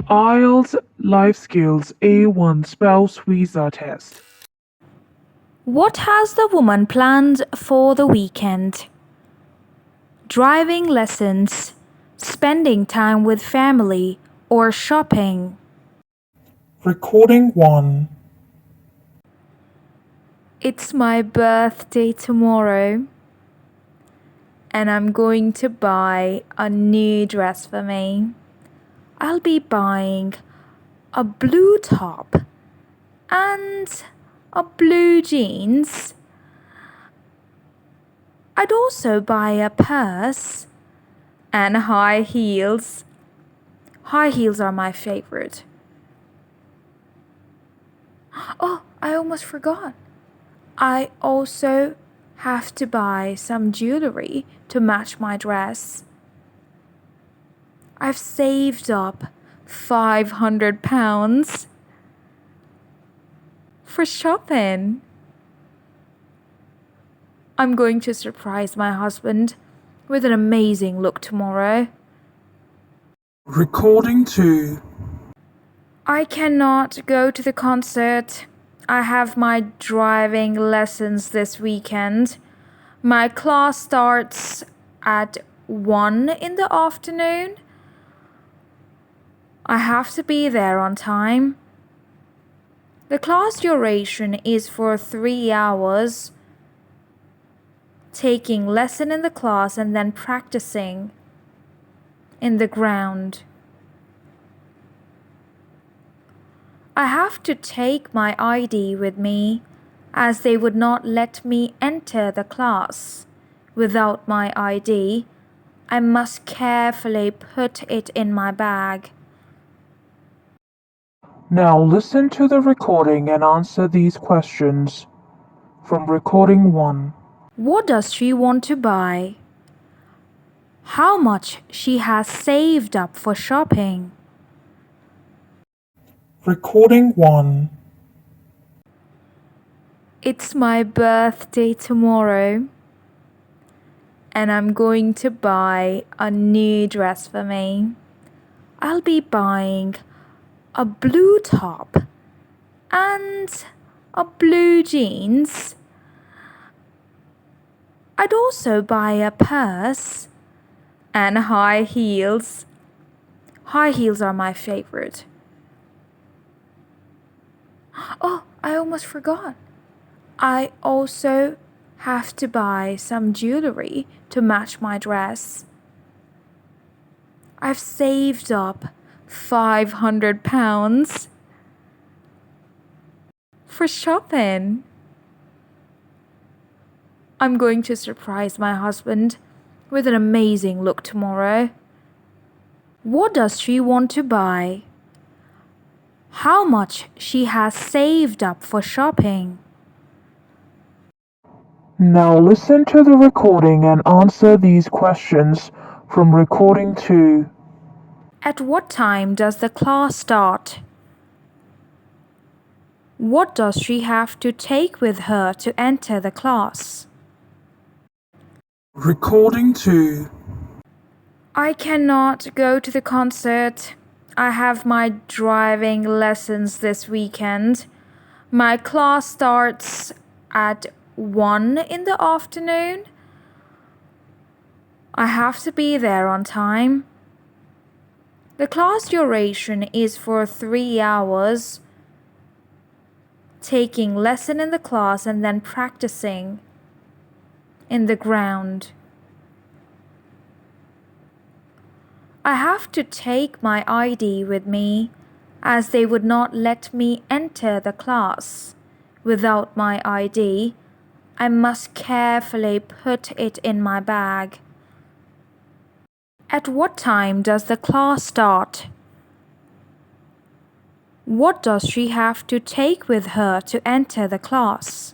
IELTS Life Skills A1 Spouse Visa Test. What has the woman planned for the weekend? Driving lessons, spending time with family, or shopping? Recording 1. It's my birthday tomorrow, and I'm going to buy a new dress for me. I'll be buying a blue top and a blue jeans. I'd also buy a purse and high heels. High heels are my favorite. Oh, I almost forgot. I also have to buy some jewelry to match my dress. I've saved up £500 for shopping. I'm going to surprise my husband with an amazing look tomorrow. Recording 2. I cannot go to the concert. I have my driving lessons this weekend. My class starts at 1 in the afternoon. I have to be there on time. The class duration is for 3 hours, taking lesson in the class and then practicing in the ground. I have to take my ID with me, as they would not let me enter the class without my ID. I must carefully put it in my bag. Now listen to the recording and answer these questions. From recording 1. What does she want to buy? How much she has saved up for shopping? Recording 1. It's my birthday tomorrow, and I'm going to buy a new dress for me. I'll be buying a blue top and a blue jeans. I'd also buy a purse and high heels. High heels are my favorite. Oh, I almost forgot. I also have to buy some jewelry to match my dress. I've saved up £500 for shopping. I'm going to surprise my husband with an amazing look tomorrow. What does she want to buy? How much she has saved up for shopping? Now listen to the recording and answer these questions from recording 2. At what time does the class start? What does she have to take with her to enter the class? Recording 2. I cannot go to the concert. I have my driving lessons this weekend. My class starts at 1 in the afternoon. I have to be there on time. The class duration is for 3 hours, taking lesson in the class and then practicing in the ground. I have to take my ID with me, as they would not let me enter the class without my ID. I must carefully put it in my bag. At what time does the class start? What does she have to take with her to enter the class?